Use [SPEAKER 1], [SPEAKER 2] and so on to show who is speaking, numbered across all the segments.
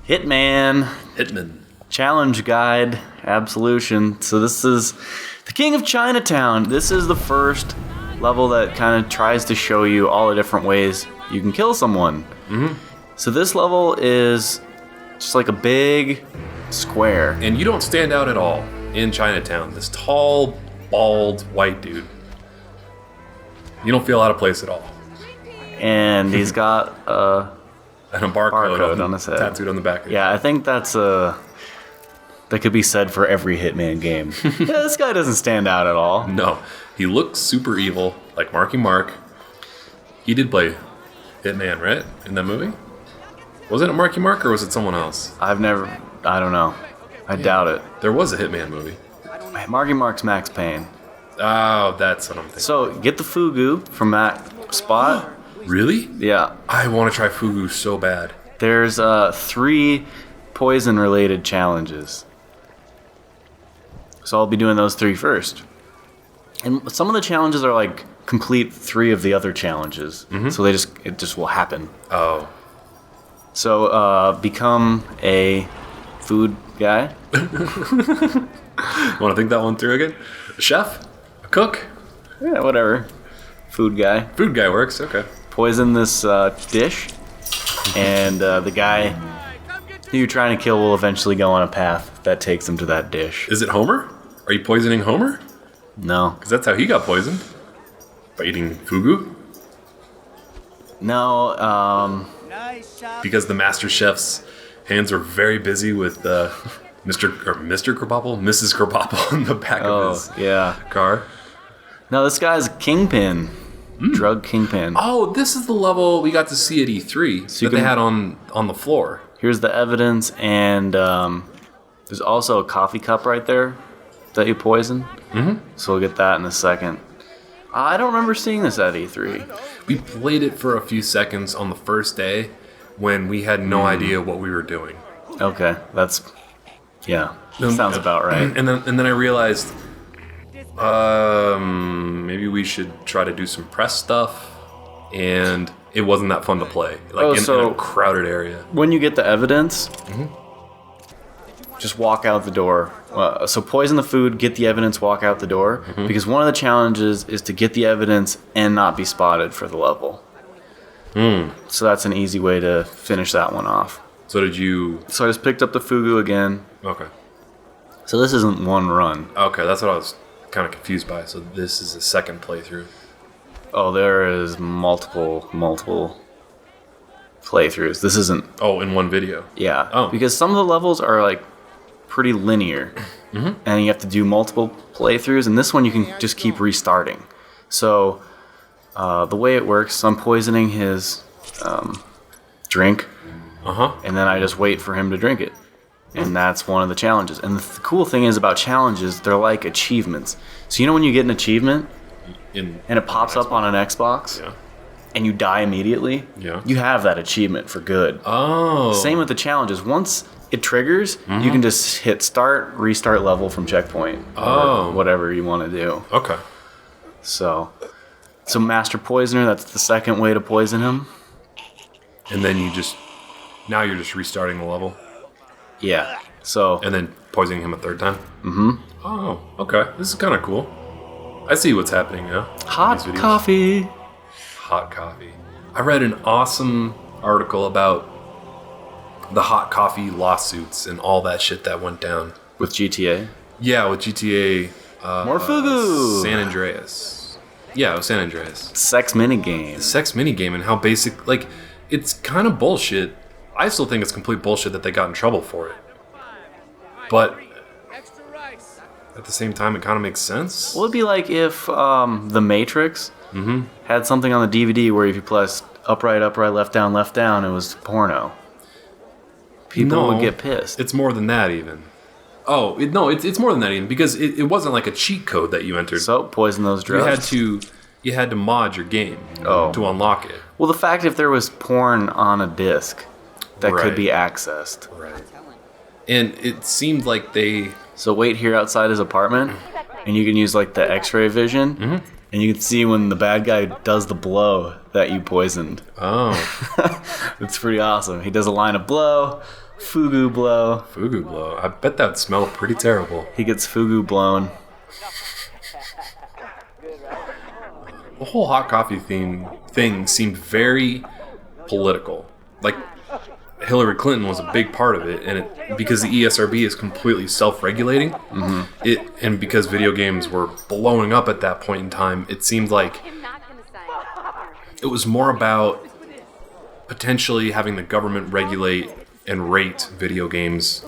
[SPEAKER 1] Hitman.
[SPEAKER 2] Challenge Guide. Absolution. So this is the King of Chinatown. This is the first level that kind of tries to show you all the different ways you can kill someone.
[SPEAKER 1] Mm-hmm.
[SPEAKER 2] So this level is just like a big square.
[SPEAKER 1] And you don't stand out at all in Chinatown. This tall, bald, white dude. You don't feel out of place at all.
[SPEAKER 2] And he's got
[SPEAKER 1] And a barcode
[SPEAKER 2] on his head.
[SPEAKER 1] Tattooed on the back of it.
[SPEAKER 2] Yeah, I think that's that could be said for every Hitman game. Yeah, this guy doesn't stand out at all.
[SPEAKER 1] No. He looks super evil, like Marky Mark. He did play Hitman, right? In that movie? Was it Marky Mark or was it someone else?
[SPEAKER 2] I don't know. I doubt it.
[SPEAKER 1] There was a Hitman movie.
[SPEAKER 2] Marky Mark's Max Payne.
[SPEAKER 1] Oh, that's what I'm thinking.
[SPEAKER 2] So, get the Fugu from that spot.
[SPEAKER 1] Really?
[SPEAKER 2] Yeah.
[SPEAKER 1] I want to try Fugu so bad.
[SPEAKER 2] There's 3 poison-related challenges. So I'll be doing those 3 first. And some of the challenges are like complete 3 of the other challenges. Mm-hmm. So it just will happen.
[SPEAKER 1] Oh.
[SPEAKER 2] So become a food guy.
[SPEAKER 1] Want to think that one through again? A chef? A cook?
[SPEAKER 2] Yeah, whatever. Food guy.
[SPEAKER 1] Food guy works, okay.
[SPEAKER 2] Poison this dish, and the guy who you're trying to kill will eventually go on a path that takes him to that dish.
[SPEAKER 1] Is it Homer? Are you poisoning Homer?
[SPEAKER 2] No.
[SPEAKER 1] Because that's how he got poisoned. By eating fugu?
[SPEAKER 2] No,
[SPEAKER 1] Because the master chef's hands were very busy with Mr. Krabappel? Mrs. Krabappel in the back of his car.
[SPEAKER 2] No, this guy's a kingpin. Drug kingpin.
[SPEAKER 1] Oh, this is the level we got to see at E3 that they had on the floor.
[SPEAKER 2] Here's the evidence, and there's also a coffee cup right there that you poison.
[SPEAKER 1] Mm-hmm.
[SPEAKER 2] So we'll get that in a second. I don't remember seeing this at E3.
[SPEAKER 1] We played it for a few seconds on the first day when we had no idea what we were doing.
[SPEAKER 2] Okay, sounds about right.
[SPEAKER 1] And then I realized maybe we should try to do some press stuff, and it wasn't that fun to play. Like in a crowded area.
[SPEAKER 2] When you get the evidence, just walk out the door. So poison the food, get the evidence, walk out the door. Mm-hmm. Because one of the challenges is to get the evidence and not be spotted for the level. So that's an easy way to finish that one off.
[SPEAKER 1] So did you...
[SPEAKER 2] So I just picked up the fugu again.
[SPEAKER 1] Okay.
[SPEAKER 2] So this isn't one run.
[SPEAKER 1] Okay, that's what I was kind of confused by. So this is a second playthrough.
[SPEAKER 2] Oh, there is multiple playthroughs. This isn't...
[SPEAKER 1] Oh, in one video?
[SPEAKER 2] Yeah.
[SPEAKER 1] Oh.
[SPEAKER 2] Because some of the levels are like pretty linear. Mm-hmm. And you have to do multiple playthroughs. And this one you can just keep restarting. So the way it works, I'm poisoning his drink. And then I just wait for him to drink it. And that's one of the challenges. And the cool thing is about challenges, they're like achievements. So you know when you get an achievement and it pops up on an Xbox and you die immediately?
[SPEAKER 1] Yeah.
[SPEAKER 2] You have that achievement for good.
[SPEAKER 1] Oh.
[SPEAKER 2] Same with the challenges. Once it triggers, you can just hit start, restart level from checkpoint. Or whatever you want to do.
[SPEAKER 1] Okay.
[SPEAKER 2] So Master Poisoner, that's the second way to poison him.
[SPEAKER 1] And then now you're just restarting the level?
[SPEAKER 2] Yeah. So.
[SPEAKER 1] And then poisoning him a third time?
[SPEAKER 2] Mm-hmm.
[SPEAKER 1] Oh, okay. This is kind of cool. I see what's happening now.
[SPEAKER 2] Hot coffee.
[SPEAKER 1] Hot coffee. I read an awesome article about the hot coffee lawsuits and all that shit that went down.
[SPEAKER 2] With GTA?
[SPEAKER 1] Yeah, with GTA.
[SPEAKER 2] More fugu.
[SPEAKER 1] San Andreas. Yeah, it was San Andreas.
[SPEAKER 2] Sex minigame.
[SPEAKER 1] The sex minigame and how basic... Like, it's kind of bullshit. I still think it's complete bullshit that they got in trouble for it. But at the same time, it kind of makes sense.
[SPEAKER 2] Well, it'd be like if The Matrix had something on the DVD where if you pressed upright, left down, it was porno. People would get pissed.
[SPEAKER 1] It's more than that even. Oh, it's more than that even because it wasn't like a cheat code that you entered.
[SPEAKER 2] So, poison those drugs.
[SPEAKER 1] You had to mod your game to unlock it.
[SPEAKER 2] Well, the fact if there was porn on a disc that could be accessed.
[SPEAKER 1] Right. And it seemed like they...
[SPEAKER 2] So wait here outside his apartment, and you can use like the X-ray vision, and you can see when the bad guy does the blow that you poisoned.
[SPEAKER 1] Oh.
[SPEAKER 2] It's pretty awesome. He does a line of blow, Fugu blow.
[SPEAKER 1] Fugu blow. I bet that would smell pretty terrible.
[SPEAKER 2] He gets fugu blown.
[SPEAKER 1] The whole hot coffee thing seemed very political. Like, Hillary Clinton was a big part of it, and because the ESRB is completely self-regulating, and because video games were blowing up at that point in time, it seemed like it was more about potentially having the government regulate and rate video games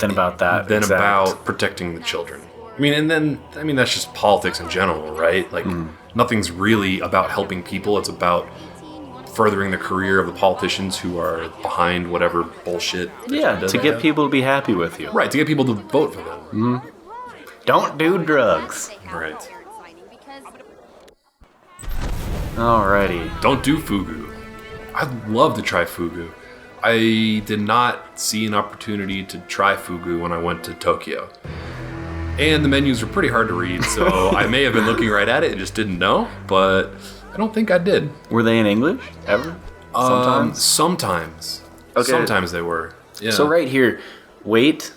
[SPEAKER 2] Than about that.
[SPEAKER 1] than about protecting the children. That's just politics in general, right? Like, nothing's really about helping people. It's about furthering the career of the politicians who are behind whatever bullshit.
[SPEAKER 2] To get people to be happy with you.
[SPEAKER 1] Right, to get people to vote for them.
[SPEAKER 2] Don't do drugs.
[SPEAKER 1] Right.
[SPEAKER 2] Alrighty.
[SPEAKER 1] Don't do fugu. I'd love to try fugu. I did not see an opportunity to try fugu when I went to Tokyo. And the menus were pretty hard to read, so I may have been looking right at it and just didn't know, but I don't think I did.
[SPEAKER 2] Were they in English ever? Sometimes?
[SPEAKER 1] Sometimes.
[SPEAKER 2] Okay.
[SPEAKER 1] Sometimes they were. Yeah.
[SPEAKER 2] So right here, wait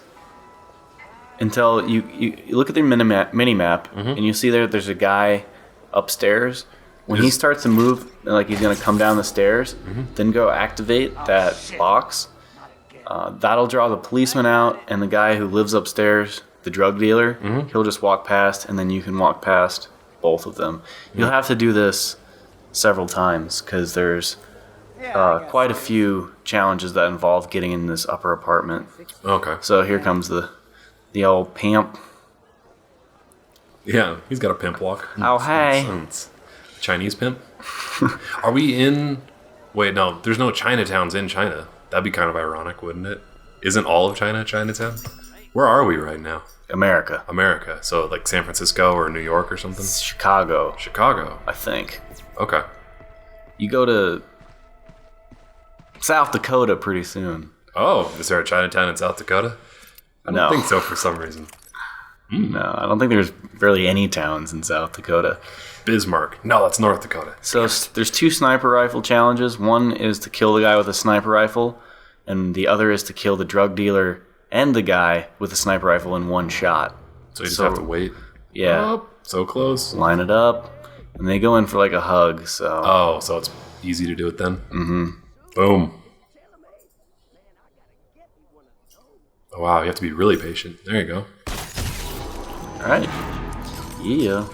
[SPEAKER 2] until you look at their mini-map and you see there's a guy upstairs. When he starts to move, like he's going to come down the stairs, then go activate that box. That'll draw the policeman out, and the guy who lives upstairs, the drug dealer, he'll just walk past, and then you can walk past both of them. You'll have to do this several times because there's quite a few challenges that involve getting in this upper apartment.
[SPEAKER 1] Okay.
[SPEAKER 2] So here comes the old pimp.
[SPEAKER 1] Yeah, he's got a pimp walk.
[SPEAKER 2] Oh, hey.
[SPEAKER 1] Chinese pimp? Are we in... Wait, no, there's no Chinatowns in China. That'd be kind of ironic, wouldn't it? Isn't all of China Chinatown? Where are we right now?
[SPEAKER 2] America.
[SPEAKER 1] America. So like San Francisco or New York or something?
[SPEAKER 2] Chicago,
[SPEAKER 1] Chicago.
[SPEAKER 2] I think.
[SPEAKER 1] Okay.
[SPEAKER 2] You go to South Dakota pretty soon.
[SPEAKER 1] Oh, is there a Chinatown in South Dakota? I don't think so for some reason.
[SPEAKER 2] No, I don't think there's barely any towns in South Dakota.
[SPEAKER 1] Bismarck. No, that's North Dakota.
[SPEAKER 2] So there's 2 sniper rifle challenges. One is to kill the guy with a sniper rifle, and the other is to kill the drug dealer and the guy with a sniper rifle in one shot.
[SPEAKER 1] So you just have to wait?
[SPEAKER 2] Yeah.
[SPEAKER 1] Oh, so close.
[SPEAKER 2] Line it up, and they go in for like a hug, so...
[SPEAKER 1] Oh, so it's easy to do it then? Mm-hmm. Boom. Oh, wow, you have to be really patient. There you go.
[SPEAKER 2] Alright. Yeah.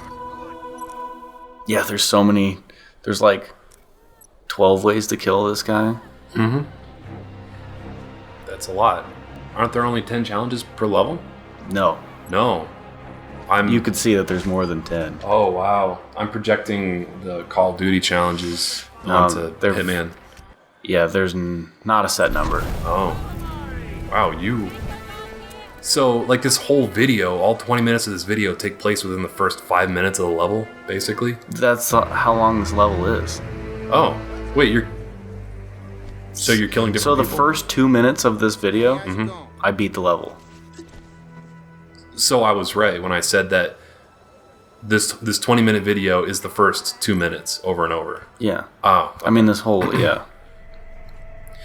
[SPEAKER 2] Yeah, there's so many... There's like 12 ways to kill this guy.
[SPEAKER 1] Mm-hmm. That's a lot. Aren't there only 10 challenges per level?
[SPEAKER 2] No.
[SPEAKER 1] No.
[SPEAKER 2] You could see that there's more than 10.
[SPEAKER 1] Oh, wow. I'm projecting the Call of Duty challenges onto Hitman.
[SPEAKER 2] Yeah, there's not a set number.
[SPEAKER 1] Oh. Wow, So, like, this whole video, all 20 minutes of this video take place within the first 5 minutes of the level, basically?
[SPEAKER 2] That's how long this level is.
[SPEAKER 1] Oh. Wait, So you're killing different people?
[SPEAKER 2] So the first 2 minutes of this video, I beat the level.
[SPEAKER 1] So I was right when I said that this 20-minute video is the first 2 minutes over and over.
[SPEAKER 2] Yeah.
[SPEAKER 1] Oh. Okay.
[SPEAKER 2] I mean, this whole, yeah.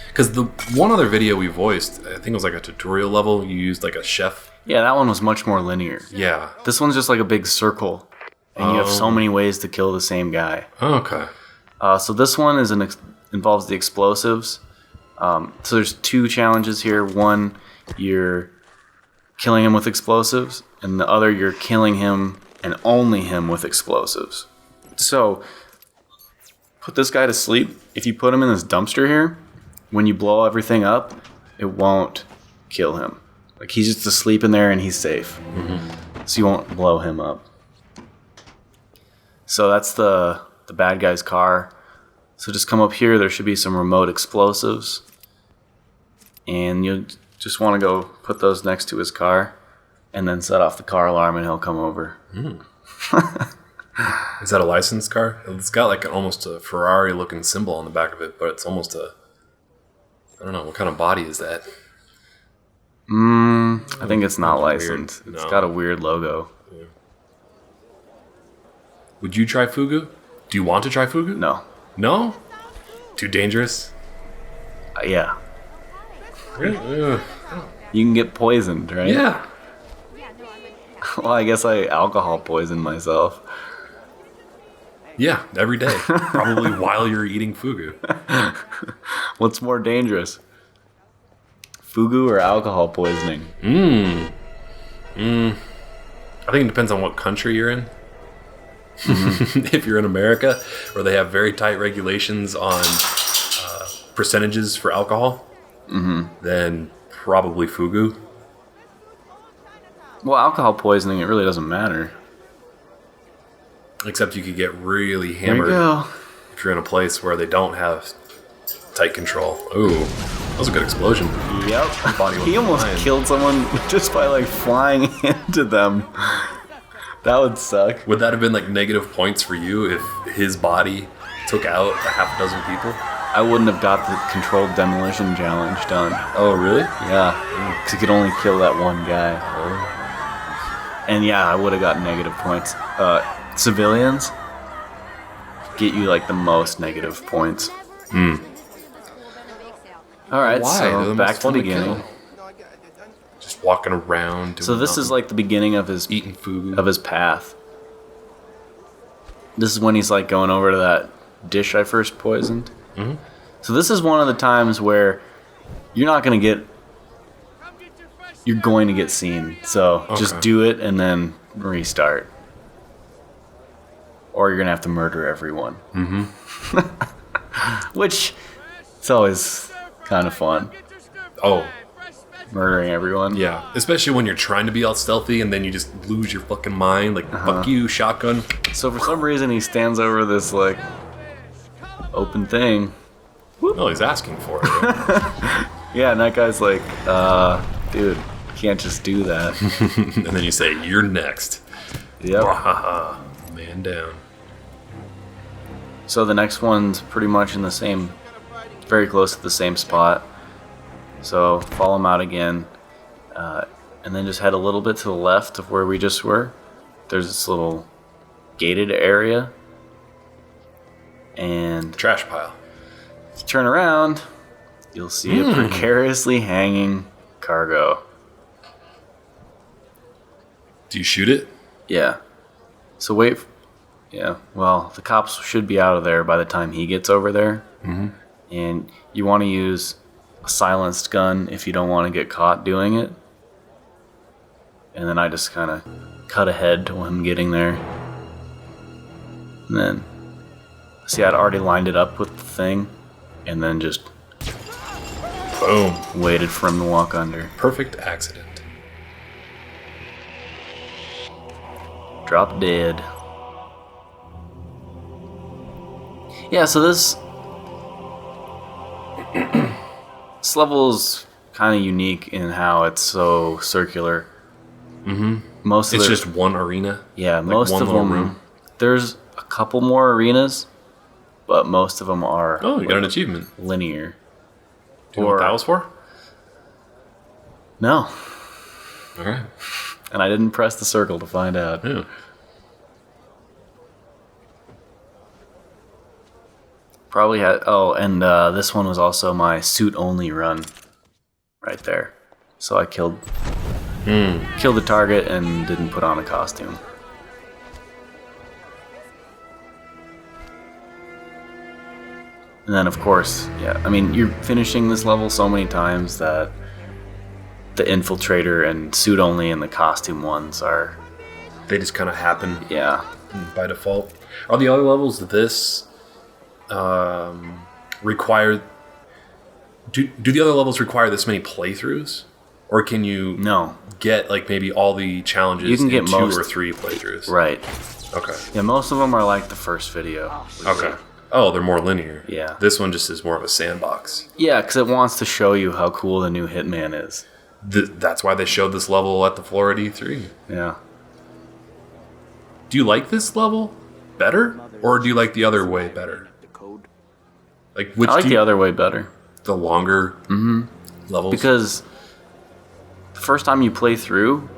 [SPEAKER 1] Because the one other video we voiced, I think it was like a tutorial level, you used like a chef.
[SPEAKER 2] Yeah, that one was much more linear.
[SPEAKER 1] Yeah.
[SPEAKER 2] This one's just like a big circle, and you have so many ways to kill the same guy.
[SPEAKER 1] Okay.
[SPEAKER 2] So this one involves the explosives. So there's 2 challenges here. One, you're killing him with explosives, and the other, you're killing him and only him with explosives. So, put this guy to sleep. If you put him in this dumpster here, when you blow everything up, it won't kill him. Like, he's just asleep in there and he's safe. So you won't blow him up. So that's the bad guy's car. So just come up here, there should be some remote explosives. And you just want to go put those next to his car, and then set off the car alarm and he'll come over.
[SPEAKER 1] Is that a licensed car? It's got like almost a Ferrari looking symbol on the back of it, but it's almost I don't know, what kind of body is that?
[SPEAKER 2] I think it's not licensed.
[SPEAKER 1] Weird.
[SPEAKER 2] It's
[SPEAKER 1] No.
[SPEAKER 2] got a weird logo.
[SPEAKER 1] Yeah. Would you try fugu? Do you want to try fugu?
[SPEAKER 2] No.
[SPEAKER 1] No? Too dangerous?
[SPEAKER 2] Yeah.
[SPEAKER 1] Yeah.
[SPEAKER 2] You can get poisoned, right?
[SPEAKER 1] Yeah.
[SPEAKER 2] Well, I guess I alcohol poisoned myself.
[SPEAKER 1] Yeah, every day. Probably while you're eating fugu.
[SPEAKER 2] What's more dangerous? Fugu or alcohol poisoning?
[SPEAKER 1] I think it depends on what country you're in. If you're in America, where they have very tight regulations on percentages for alcohol, then probably fugu.
[SPEAKER 2] Well, alcohol poisoning, it really doesn't matter.
[SPEAKER 1] Except you could get really
[SPEAKER 2] There you
[SPEAKER 1] hammered
[SPEAKER 2] go.
[SPEAKER 1] if you're in a place where they don't have tight control. Ooh, that was a good explosion.
[SPEAKER 2] Yep.
[SPEAKER 1] Body went
[SPEAKER 2] He almost
[SPEAKER 1] flying.
[SPEAKER 2] killed someone just by like flying into them. That would suck.
[SPEAKER 1] Would that have been like negative points for you if his body took out a half a dozen people?
[SPEAKER 2] I wouldn't have got the controlled demolition challenge done.
[SPEAKER 1] Oh, really?
[SPEAKER 2] Yeah, because you could only kill that one guy. And yeah, I would have got negative points. Civilians get you like the most negative points. All right,
[SPEAKER 1] Why? They're
[SPEAKER 2] so
[SPEAKER 1] the
[SPEAKER 2] back
[SPEAKER 1] most
[SPEAKER 2] to
[SPEAKER 1] fun
[SPEAKER 2] the
[SPEAKER 1] to
[SPEAKER 2] beginning.
[SPEAKER 1] kill. Just walking around. Doing
[SPEAKER 2] So this is
[SPEAKER 1] nothing.
[SPEAKER 2] like the beginning of his
[SPEAKER 1] eating fugu.
[SPEAKER 2] path. This is when he's like going over to that dish I first poisoned. So this is one of the times where you're going to get seen. So just
[SPEAKER 1] Okay.
[SPEAKER 2] do it and then restart. Or you're going to have to murder everyone. Which, it's always kind of fun.
[SPEAKER 1] Oh,
[SPEAKER 2] Murdering everyone.
[SPEAKER 1] yeah. Especially when you're trying to be all stealthy and then you just lose your fucking mind. Like, fuck you, shotgun.
[SPEAKER 2] So for some reason he stands over this like open thing.
[SPEAKER 1] No, he's asking for it. Right?
[SPEAKER 2] Yeah, and that guy's like, dude, you can't just do that.
[SPEAKER 1] And then you say, you're next.
[SPEAKER 2] Yep.
[SPEAKER 1] Wahaha. Man down.
[SPEAKER 2] So the next one's pretty much in the same, very close to the same spot. So follow him out again, and then just head a little bit to the left of where we just were. There's this little gated area, and
[SPEAKER 1] Trash pile.
[SPEAKER 2] if you turn around, you'll see a precariously hanging cargo.
[SPEAKER 1] Do you shoot it?
[SPEAKER 2] Yeah. So wait. Yeah. Well, the cops should be out of there by the time he gets over there. And you want to use a silenced gun if you don't want to get caught doing it. And then I just kind of cut ahead to him getting there. And then, see, I'd already lined it up with the thing. And then just
[SPEAKER 1] Boom.
[SPEAKER 2] waited for him to walk under.
[SPEAKER 1] Perfect accident.
[SPEAKER 2] Drop dead. Yeah, so this level is kind of unique in how it's so circular. Most of
[SPEAKER 1] It's
[SPEAKER 2] the,
[SPEAKER 1] just one arena.
[SPEAKER 2] yeah,
[SPEAKER 1] like
[SPEAKER 2] most
[SPEAKER 1] one
[SPEAKER 2] of
[SPEAKER 1] little
[SPEAKER 2] them.
[SPEAKER 1] room.
[SPEAKER 2] There's a couple more arenas, but most of them are
[SPEAKER 1] Oh, you got an achievement.
[SPEAKER 2] linear.
[SPEAKER 1] Do you know what that was for?
[SPEAKER 2] No,
[SPEAKER 1] All right.
[SPEAKER 2] and I didn't press the circle to find out.
[SPEAKER 1] Yeah.
[SPEAKER 2] Probably had. Oh, and this one was also my suit only run, right there. So I killed the target and didn't put on a costume. And then, of course, yeah. I mean, you're finishing this level so many times that the Infiltrator and suit only and the costume ones are,
[SPEAKER 1] They just kind of happen
[SPEAKER 2] yeah.
[SPEAKER 1] by default. Are the other levels this require? Do the other levels require this many playthroughs, or can you
[SPEAKER 2] No,
[SPEAKER 1] get like maybe all the challenges
[SPEAKER 2] You can
[SPEAKER 1] in
[SPEAKER 2] get
[SPEAKER 1] 2
[SPEAKER 2] most.
[SPEAKER 1] or 3 playthroughs?
[SPEAKER 2] right.
[SPEAKER 1] Okay.
[SPEAKER 2] Yeah, most of them are like the first video.
[SPEAKER 1] Okay. Oh, they're more linear.
[SPEAKER 2] Yeah.
[SPEAKER 1] This one just is more of a sandbox.
[SPEAKER 2] Yeah, because it wants to show you how cool the new Hitman is.
[SPEAKER 1] That's why they showed this level at the Florida E3.
[SPEAKER 2] Yeah.
[SPEAKER 1] Do you like this level better, or do you like the other way better? Like which
[SPEAKER 2] I like
[SPEAKER 1] do
[SPEAKER 2] the
[SPEAKER 1] you,
[SPEAKER 2] other way better.
[SPEAKER 1] the longer levels?
[SPEAKER 2] Because the first time you play through,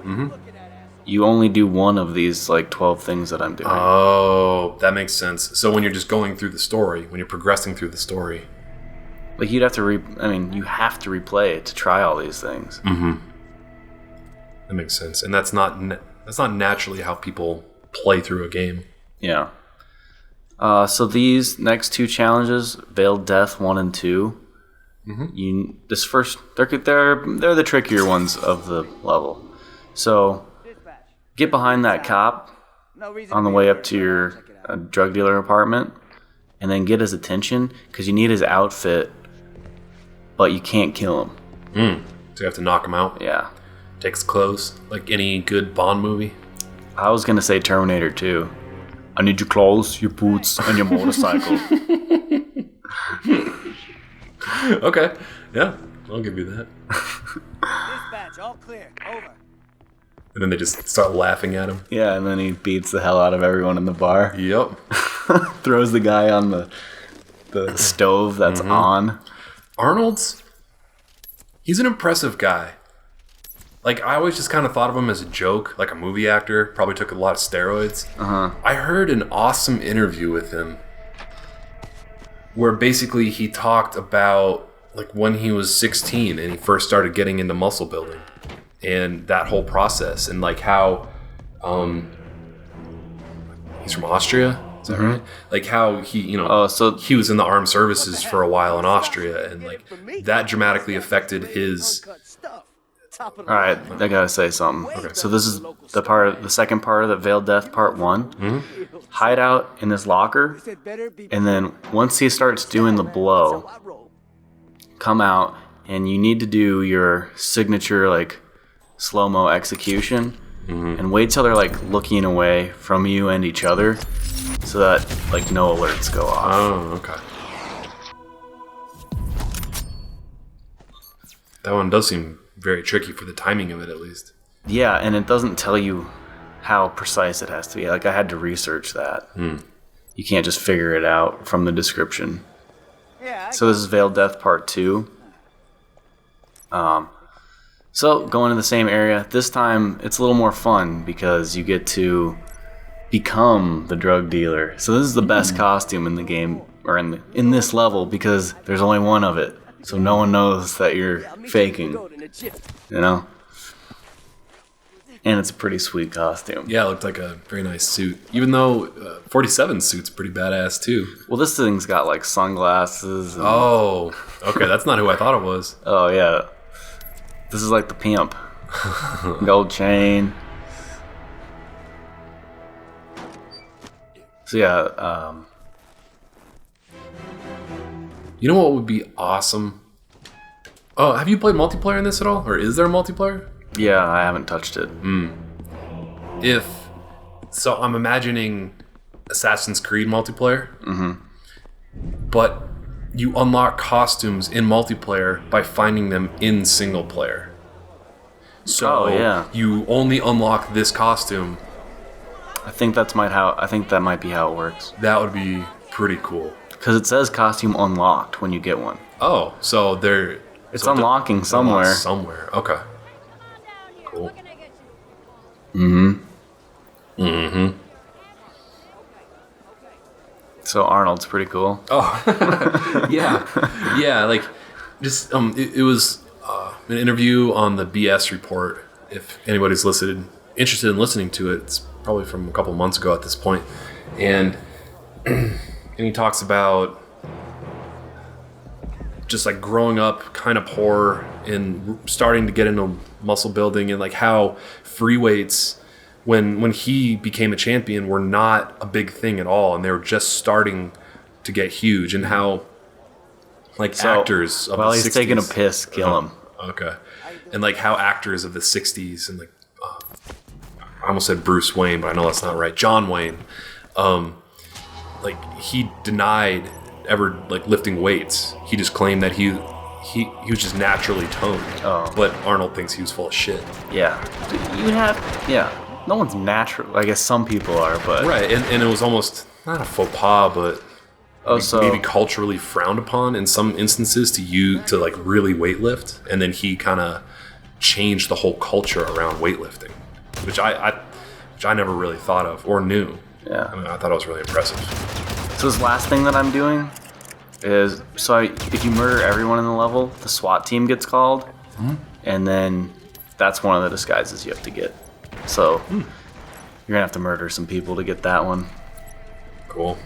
[SPEAKER 2] you only do one of these like 12 things that I'm doing.
[SPEAKER 1] Oh, that makes sense. So when you're just going through the story, when you're progressing through the story,
[SPEAKER 2] Like you'd have to you have to replay it to try all these things.
[SPEAKER 1] Mm-hmm. That makes sense, and that's not naturally how people play through a game.
[SPEAKER 2] Yeah. So these next 2 challenges, Veiled Death 1 and 2. Mm-hmm. They're the trickier ones of the level. So get behind that cop on the way up to your drug dealer apartment, and then get his attention because you need his outfit, but you can't kill him.
[SPEAKER 1] So you have to knock him out.
[SPEAKER 2] Yeah.
[SPEAKER 1] Takes clothes, like any good Bond movie.
[SPEAKER 2] I was gonna say Terminator 2. I need your clothes, your boots, and your motorcycle.
[SPEAKER 1] Okay, yeah, I'll give you that.
[SPEAKER 3] Dispatch, all clear. Over.
[SPEAKER 1] And then they just start laughing at him.
[SPEAKER 2] Yeah, and then he beats the hell out of everyone in the bar.
[SPEAKER 1] Yep.
[SPEAKER 2] Throws the guy on the stove that's on.
[SPEAKER 1] He's an impressive guy. Like, I always just kind of thought of him as a joke, like a movie actor. Probably took a lot of steroids. I heard an awesome interview with him where basically he talked about like when he was 16 and he first started getting into muscle building and that whole process, and like how he's from Austria. Is that right? Like how he, he was in the armed services for a while in Austria, and like that dramatically affected his.
[SPEAKER 2] All right, I gotta say something. Okay. So this is the second part of the Veiled Death Part 1. Hide out in this locker, and then once he starts doing the blow, come out, and you need to do your signature like slow-mo execution, and wait till they're like looking away from you and each other, so that like no alerts go off.
[SPEAKER 1] Oh, okay. That one does seem very tricky for the timing of it, at least.
[SPEAKER 2] Yeah, and it doesn't tell you how precise it has to be. Like, I had to research that. You can't just figure it out from the description. So this is Veiled Death Part 2. So, going to the same area. This time, it's a little more fun because you get to become the drug dealer. So this is the best costume in the game, or in this level, because there's only one of it. So no one knows that you're faking, you know? And it's a pretty sweet costume.
[SPEAKER 1] Yeah, it looked like a very nice suit. Even though 47's suit's pretty badass, too.
[SPEAKER 2] Well, this thing's got, like, sunglasses. And...
[SPEAKER 1] Oh, okay, that's not who I thought it was.
[SPEAKER 2] Oh, yeah. This is like the pimp. Gold chain. So, yeah,
[SPEAKER 1] You know what would be awesome? Oh, have you played multiplayer in this at all? Or is there a multiplayer?
[SPEAKER 2] Yeah, I haven't touched it.
[SPEAKER 1] So I'm imagining Assassin's Creed multiplayer. But you unlock costumes in multiplayer by finding them in single player. So you only unlock this costume.
[SPEAKER 2] I think that might be how it works.
[SPEAKER 1] That would be pretty cool.
[SPEAKER 2] Because it says costume unlocked when you get one.
[SPEAKER 1] Oh, so
[SPEAKER 2] it's unlocking somewhere.
[SPEAKER 1] Somewhere, okay. Cool.
[SPEAKER 2] So Arnold's pretty cool.
[SPEAKER 1] Oh, yeah. Like, just it was an interview on the BS report. If anybody's interested in listening to it, it's probably from a couple months ago at this point, and he talks about just like growing up kind of poor and starting to get into muscle building, and like how free weights when he became a champion were not a big thing at all, and they were just starting to get huge, and how like actors of
[SPEAKER 2] while
[SPEAKER 1] the
[SPEAKER 2] he's
[SPEAKER 1] 60s,
[SPEAKER 2] taking a piss, kill him.
[SPEAKER 1] Okay. And like how actors of the 60s and like I almost said Bruce Wayne, but I know that's not right. John Wayne, like he denied ever like lifting weights. He just claimed that he was just naturally toned. But Arnold thinks he was full of shit.
[SPEAKER 2] No one's natural. I guess some people are, but
[SPEAKER 1] right. And it was almost not a faux pas, but maybe culturally frowned upon in some instances to like really weightlift. And then he kind of changed the whole culture around weightlifting, which I never really thought of or knew.
[SPEAKER 2] Yeah.
[SPEAKER 1] I mean, I thought it was really impressive.
[SPEAKER 2] So this last thing that I'm doing is if you murder everyone in the level, the SWAT team gets called, and then that's one of the disguises you have to get. So you're gonna have to murder some people to get that one.
[SPEAKER 1] Cool.